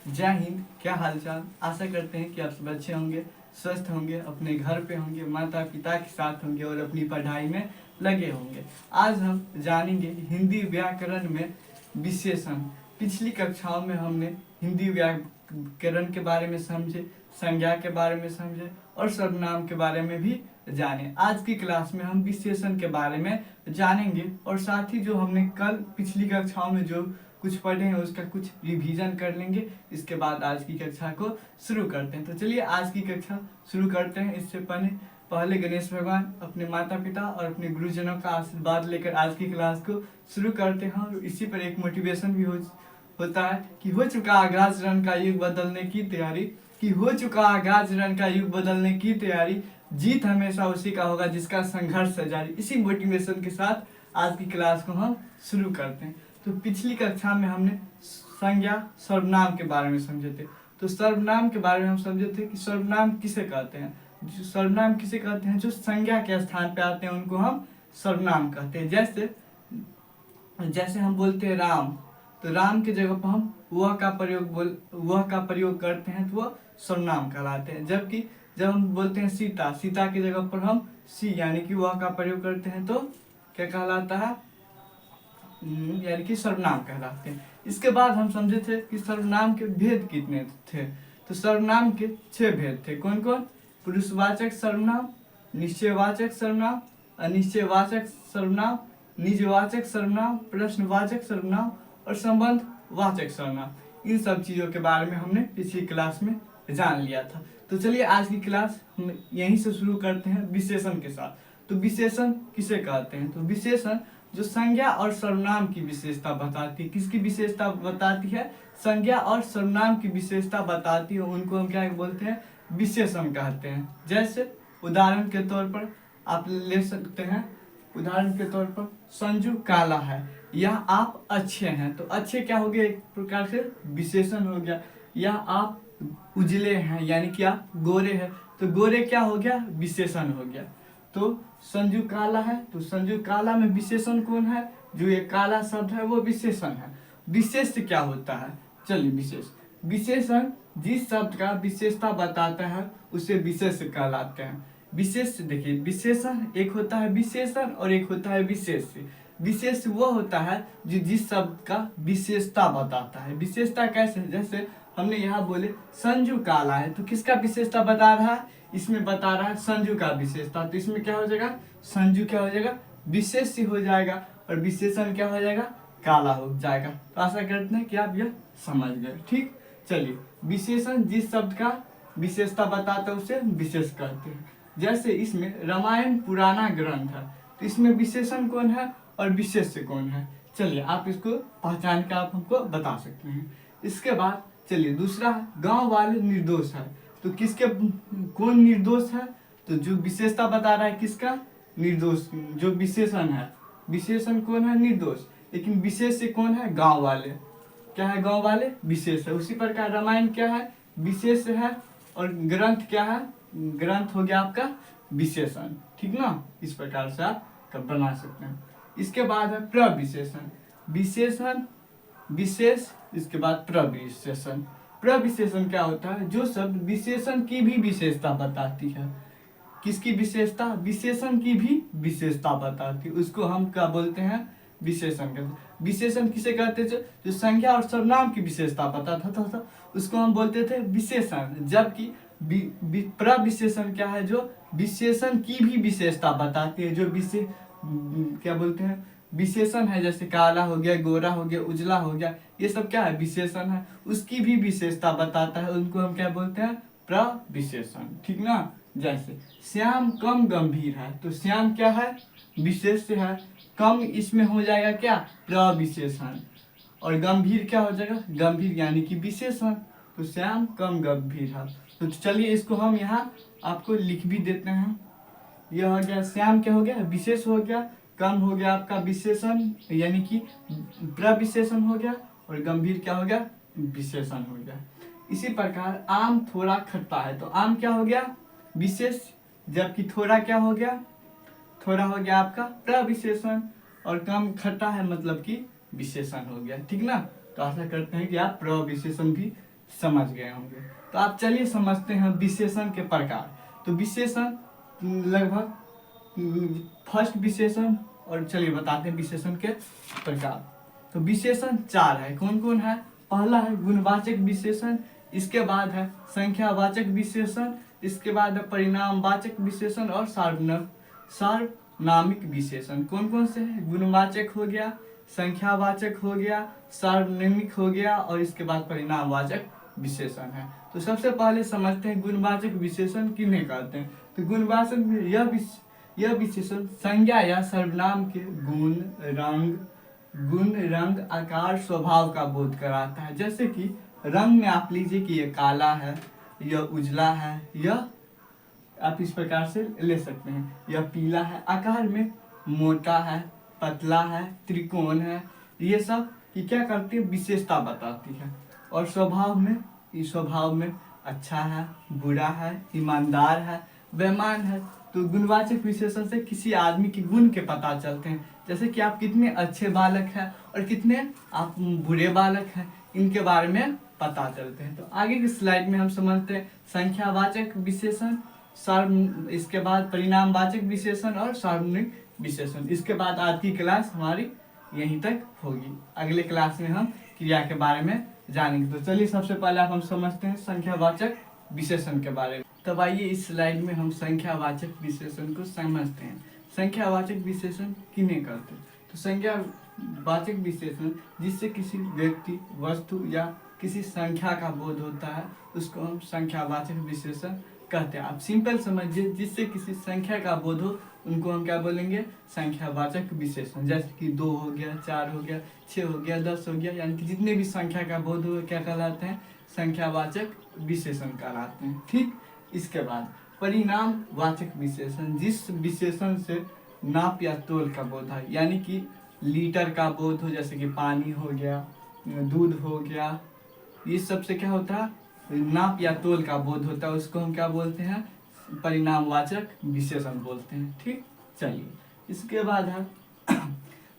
जय हिंद। क्या हालचाल। आशा करते हैं कि आप सब अच्छे होंगे, स्वस्थ होंगे, अपने घर पे होंगे, माता पिता के साथ होंगे और अपनी पढ़ाई में लगे होंगे। आज हम जानेंगे हिंदी व्याकरण में विशेषण। पिछली कक्षाओं में हमने हिंदी व्याकरण के बारे में समझे, संज्ञा के बारे में समझे और सर्वनाम के बारे में भी जाने। आज की क्लास में हम विशेषण के बारे में जानेंगे और साथ ही जो हमने कल पिछली कक्षाओं में जो कुछ पढ़े हैं उसका कुछ रिवीजन कर लेंगे। इसके बाद आज की कक्षा को शुरू करते हैं। तो चलिए आज की कक्षा शुरू करते हैं। इससे पहले गणेश भगवान, अपने माता पिता और अपने गुरुजनों का आशीर्वाद लेकर आज की क्लास को शुरू करते हैं। और इसी पर एक मोटिवेशन भी होता है कि हो चुका आगाज रन का युग बदलने की तैयारी, कि हो चुका आगाज रन का युग बदलने की तैयारी, जीत हमेशा उसी का होगा जिसका संघर्ष है जारी। इसी मोटिवेशन के साथ आज की क्लास को हम शुरू करते हैं। तो पिछली कक्षा में हमने संज्ञा सर्वनाम के बारे में समझे थे। तो सर्वनाम के बारे में हम समझे थे कि सर्वनाम किसे कहते हैं। जो सर्वनाम किसे कहते हैं, जो संज्ञा के स्थान पे आते हैं उनको हम सर्वनाम कहते हैं। जैसे हम बोलते हैं राम, तो राम के जगह पर हम वह का प्रयोग करते हैं तो वह सर्वनाम कहलाते हैं। जबकि जब हम बोलते हैं सीता, सीता की जगह पर हम सी यानी कि वह का प्रयोग करते हैं तो क्या कहलाता है, यानी कि सर्वनाम कहलाते हैं। इसके बाद हम समझे थे कि सर्वनाम के भेद कितने थे। तो सर्वनाम के 6 भेद थे। कौन कौन? पुरुषवाचक सर्वनाम, निश्चयवाचक सर्वनाम, अनिश्चयवाचक सर्वनाम, निजवाचक सर्वनाम, प्रश्नवाचक सर्वनाम और संबंधवाचक सर्वनाम। इन सब चीजों के बारे में हमने पिछली क्लास में जान लिया था। तो चलिए आज की क्लास हम यहीं से शुरू करते हैं विशेषण के साथ। तो विशेषण किसे कहते हैं? तो विशेषण जो संज्ञा और सर्वनाम की विशेषता बताती है। किसकी विशेषता बताती है? संज्ञा और सर्वनाम की विशेषता बताती है, उनको हम क्या बोलते हैं? विशेषण कहते हैं। जैसे उदाहरण के तौर पर आप ले सकते हैं, उदाहरण के तौर पर संजू काला है या आप अच्छे हैं। तो अच्छे क्या हो गया? एक प्रकार से विशेषण हो गया। या आप उजले हैं यानी कि आप गोरे हैं, तो गोरे क्या हो गया? विशेषण हो गया। तो संजू काला है, तो संजू काला में विशेषण कौन है? जो ये काला शब्द है वो विशेषण है। विशेष क्या होता है? चलिए विशेषण जिस शब्द का विशेषता बताता है उसे विशेष कहलाते हैं। विशेष देखिए, विशेषण एक होता है विशेषण और एक होता है विशेष। विशेष वो होता है जो जिस शब्द का विशेषता बताता है। विशेषता कैसे? जैसे हमने यहाँ बोले संजू काला है, तो किसका विशेषता बता रहा है? इसमें बता रहा है संजू का विशेषता। तो इसमें क्या हो जाएगा? संजू क्या हो जाएगा? विशेष हो जाएगा और विशेषण क्या हो जाएगा? काला हो जाएगा। तो आशा करते हैं कि आप यह समझ गए। ठीक, चलिए विशेषण जिस शब्द का विशेषता बताता है उसे विशेष कहते हैं। जैसे इसमें रामायण पुराना ग्रंथ है, तो इसमें विशेषण कौन है और विशेष कौन है? चलिए आप इसको पहचान कर आप हमको बता सकते हैं। इसके बाद चलिए दूसरा, गांव वाले निर्दोष है, तो किसके कौन निर्दोष है? तो जो विशेषता बता रहा है किसका? निर्दोष। जो विशेषण है, विशेषण कौन है? निर्दोष। लेकिन विशेष से कौन है? गांव वाले। क्या है? गांव वाले विशेष है। उसी प्रकार रामायण क्या है? विशेष है। और ग्रंथ क्या है? ग्रंथ हो गया आपका विशेषण। ठीक ना, इस प्रकार से आप बना सकते हैं। इसके बाद है प्रविशेषण। विशेषण विशेष, इसके बाद प्रविशेषण। प्रविशेषण क्या होता है? जो शब्द विशेषण की भी विशेषता बताती है। किसकी विशेषता? विशेषण की भी विशेषता बताती है, उसको हम क्या बोलते हैं? विशेषण कहते हैं। विशेषण किसे कहते थे? जो संज्ञा और सर्वनाम की विशेषता बताता था उसको हम बोलते थे विशेषण। जबकि प्रविशेषण क्या है? जो विशेषण की भी विशेषता बताती है। जो क्या बोलते हैं? विशेषण है। जैसे काला हो गया, गोरा हो गया, उजला हो गया, ये सब क्या है? विशेषण है। उसकी भी विशेषता बताता है, उनको हम क्या बोलते हैं? प्रविशेषण। ठीक ना। जैसे श्याम कम गंभीर है, तो श्याम क्या है? विशेष है। कम इसमें हो जाएगा क्या? प्रविशेषण। और गंभीर क्या हो जाएगा? गंभीर यानी कि विशेषण। तो श्याम कम गंभीर है। तो चलिए इसको हम यहाँ आपको लिख भी देते हैं। यह हो गया श्याम क्या हो गया? विशेष हो गया। कम हो गया आपका विशेषण यानी कि प्रविशेषण हो गया। और गंभीर क्या हो गया? विशेषण हो गया। इसी प्रकार आम थोड़ा खट्टा है, तो आम क्या हो गया? विशेष। जबकि थोड़ा क्या हो गया? थोड़ा हो गया आपका प्रविशेषण। और कम खट्टा है मतलब कि विशेषण हो गया। ठीक ना। तो आशा करते हैं कि आप प्रविशेषण भी समझ गए होंगे। तो आप चलिए समझते हैं विशेषण के प्रकार। तो विशेषण लगभग फर्स्ट विशेषण, और चलिए बताते हैं विशेषण के प्रकार। तो विशेषण 4 है। कौन कौन है? पहला है गुणवाचक विशेषण, इसके बाद है संख्यावाचक विशेषण, इसके बाद है परिणामवाचक विशेषण और सार्वनामिक विशेषण। कौन कौन से है? गुणवाचक हो गया, संख्यावाचक हो गया, सार्वनामिक हो गया और इसके बाद परिणामवाचक विशेषण है। तो सबसे पहले समझते हैं गुणवाचक विशेषण किन्हें कहते हैं। तो गुणवाचक में यह विशेषण संज्ञा या सर्वनाम के गुण, रंग, आकार, स्वभाव का बोध कराता है। जैसे कि रंग में आप लीजिए कि यह काला है, यह उजला है, यह आप इस प्रकार से ले सकते हैं, यह पीला है। आकार में मोटा है, पतला है, त्रिकोण है, ये सब कि क्या करती है? विशेषता बताती है। और स्वभाव में अच्छा है, बुरा है, ईमानदार है, बेईमान है। तो गुणवाचक विशेषण से किसी आदमी के गुण के पता चलते हैं, जैसे कि आप कितने अच्छे बालक हैं और कितने आप बुरे बालक हैं, इनके बारे में पता चलते हैं। तो आगे की स्लाइड में हम समझते हैं संख्यावाचक विशेषण, इसके बाद परिणामवाचक विशेषण और सार्वनामिक विशेषण। इसके बाद आज की क्लास हमारी यहीं तक होगी। अगले क्लास में हम क्रिया के बारे में जानेंगे। तो चलिए सबसे पहले हम समझते हैं संख्यावाचक विशेषण के बारे में। तब आइए इस स्लाइड में हम संख्यावाचक विशेषण को समझते हैं। संख्यावाचक विशेषण किन्हें कहते हैं? तो संख्यावाचक विशेषण जिससे किसी व्यक्ति, वस्तु या किसी संख्या का बोध होता है उसको हम संख्यावाचक विशेषण कहते हैं। आप सिंपल समझिए, जिससे किसी संख्या का बोध हो उनको हम क्या बोलेंगे? संख्यावाचक विशेषण। जैसे कि 2 हो गया, 4 हो गया, 6 हो गया, 10 हो गया, यानी कि जितने भी संख्या का बोध हो क्या कहलाते हैं? संख्यावाचक विशेषण कहलाते हैं। ठीक, इसके बाद परिणामवाचक विशेषण, जिस विशेषण से नाप या तोल का बोध है, यानी कि लीटर का बोध हो, जैसे कि पानी हो गया, दूध हो गया, ये सब से क्या होता है? नाप या तोल का बोध होता है, उसको हम क्या बोलते हैं? परिणामवाचक विशेषण बोलते हैं। ठीक, चलिए इसके बाद है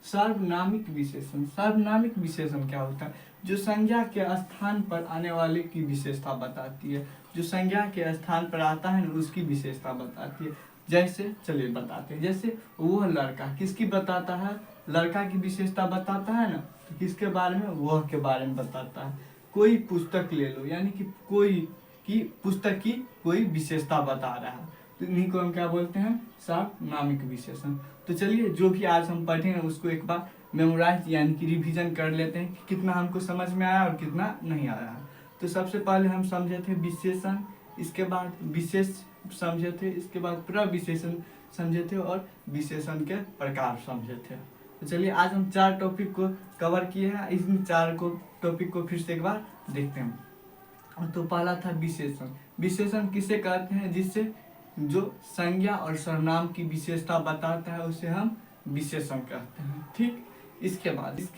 सार्वनामिक विशेषण। सार्वनामिक विशेषण क्या होता है? जो संज्ञा के स्थान पर आने वाले की विशेषता बताती है। जो संज्ञा के स्थान पर आता है ना, उसकी विशेषता बताती है। जैसे चलिए बताते हैं, जैसे वह लड़का किसकी बताता है? लड़का की विशेषता बताता है ना, तो किसके बारे में? वह के बारे में बताता है। कोई पुस्तक ले लो, यानी कि कोई की पुस्तक की कोई विशेषता बता रहा है, तो इन्हीं को हम क्या बोलते हैं? सार्वनामिक विशेषण। तो चलिए जो भी आज हम पढ़े हैं उसको एक बार मेमोराइज यानी कि रिवीजन कर लेते हैं कि कितना हमको समझ में आया और कितना नहीं आया है। तो सबसे पहले हम समझे थे विशेषण, इसके बाद विशेष समझे थे, इसके बाद प्रविशेषण समझे थे और विशेषण के प्रकार समझे थे। तो चलिए आज हम 4 टॉपिक को कवर किए हैं। इन 4 टॉपिक को फिर से एक बार देखते हैं। तो पहला था विशेषण। विशेषण किसे कहते हैं? जिससे जो संज्ञा और सर्वनाम की विशेषता बताता है उसे हम विशेषण कहते हैं। ठीक, इसके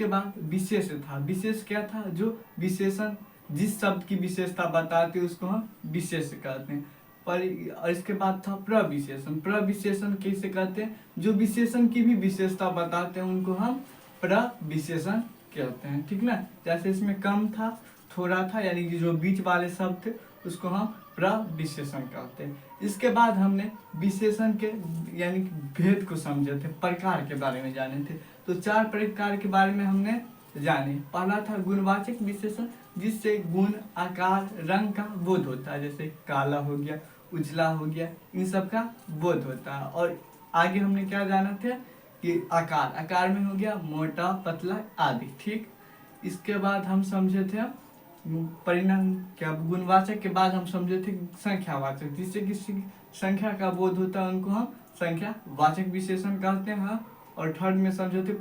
बाद विशेष था। विशेष क्या था? जो विशेषण जिस शब्द की विशेषता बताते उसको हम विशेष कहते हैं। और इसके बाद था प्रविशेषण। प्रविशेषण किसे कहते हैं? जो विशेषण की भी विशेषता बताते हैं उनको हम प्रविशेषण कहते हैं। ठीक ना, जैसे इसमें कम था, थोड़ा था, यानी कि जो बीच वाले शब्द थे उसको हम प्रविशेषण कहते हैं। इसके बाद हमने विशेषण के यानी कि भेद को समझे थे, प्रकार के बारे में जाने थे। तो 4 प्रकार के बारे में हमने जाने। पहला था गुणवाचक विशेषण, जिससे गुण, आकार, रंग का बोध होता है, जैसे काला हो गया, उजला हो गया, इन सब का बोध होता है। और आगे हमने क्या जाना था कि आकार में हो गया मोटा, पतला आदि। ठीक, इसके बाद हम समझे थे परिणाम क्या गुणवाचक के बाद हम समझे थे संख्यावाचक, जिससे किसी संख्या का बोध होता है उनको हम संख्यावाचक विशेषण कहते हैं। और थर्ड में समझे थे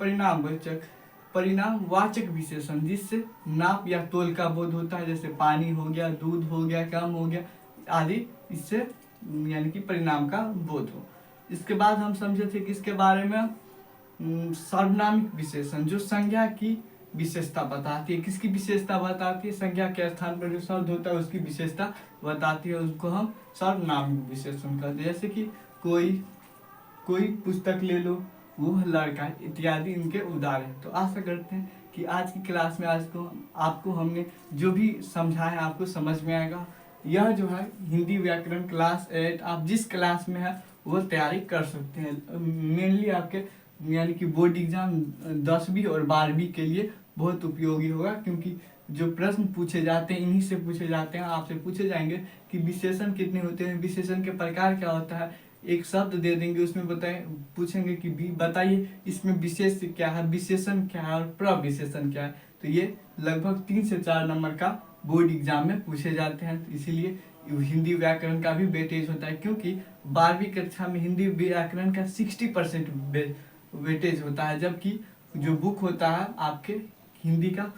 परिणामवाचक विशेषण, जिससे नाप या तोल का बोध होता है, जैसे पानी हो गया, दूध हो गया, कम हो गया आदि, इससे यानी कि परिणाम का बोध हो। इसके बाद हम समझे थे किसके बारे में? सार्वनामिक विशेषण, जो संज्ञा की विशेषता बताती है। किसकी विशेषता बताती है? संज्ञा के स्थान पर जो शब्द होता है उसकी विशेषता बताती है, उसको हम सार्वनामिक विशेषण कहते हैं। जैसे कि कोई पुस्तक ले लो, वह लड़का इत्यादि इनके उदाहरण हैं। तो आशा करते हैं कि कि आज की क्लास में आज को आपको हमने जो भी समझाया आपको समझ में आएगा। यह जो है हिंदी व्याकरण क्लास 8 आप जिस क्लास में है वो तैयारी कर सकते हैं। मेनली आपके यानी कि बोर्ड एग्जाम 10वीं और 12वीं के लिए बहुत उपयोगी होगा, क्योंकि जो प्रश्न पूछे जाते हैं इन्हीं से पूछे जाते हैं। आपसे पूछे जाएंगे कि विशेषण कितने होते हैं, विशेषण के प्रकार क्या होता है, एक शब्द दे देंगे उसमें बताए पूछेंगे कि बताइए इसमें विशेष क्या है, विशेषण क्या है और प्रविशेषण क्या है। तो ये लगभग 3 से 4 नंबर का बोर्ड एग्जाम में पूछे जाते हैं। तो इसीलिए हिंदी व्याकरण का भी वेटेज होता है, क्योंकि 12वीं कक्षा में हिंदी व्याकरण का 60% वेटेज होता है, जबकि जो बुक होता है आपके हिंदी का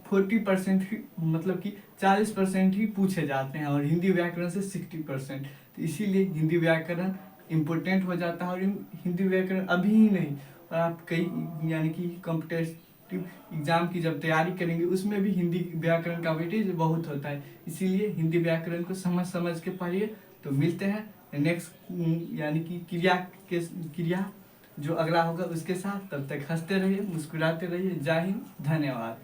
40% ही, मतलब कि 40% ही पूछे जाते हैं और हिंदी व्याकरण से 60%। तो इसीलिए हिंदी व्याकरण इम्पोर्टेंट हो जाता है। और हिंदी व्याकरण अभी ही नहीं, और आप कई यानी कि कॉम्पिटेटिव एग्जाम की जब तैयारी करेंगे उसमें भी हिंदी व्याकरण का वेटेज बहुत होता है। इसीलिए हिंदी व्याकरण को समझ समझ के पढ़िए। तो मिलते हैं नेक्स्ट यानी कि क्रिया जो अगला होगा उसके साथ। तब तक हंसते रहिए, मुस्कुराते रहिए। जय हिंद, धन्यवाद।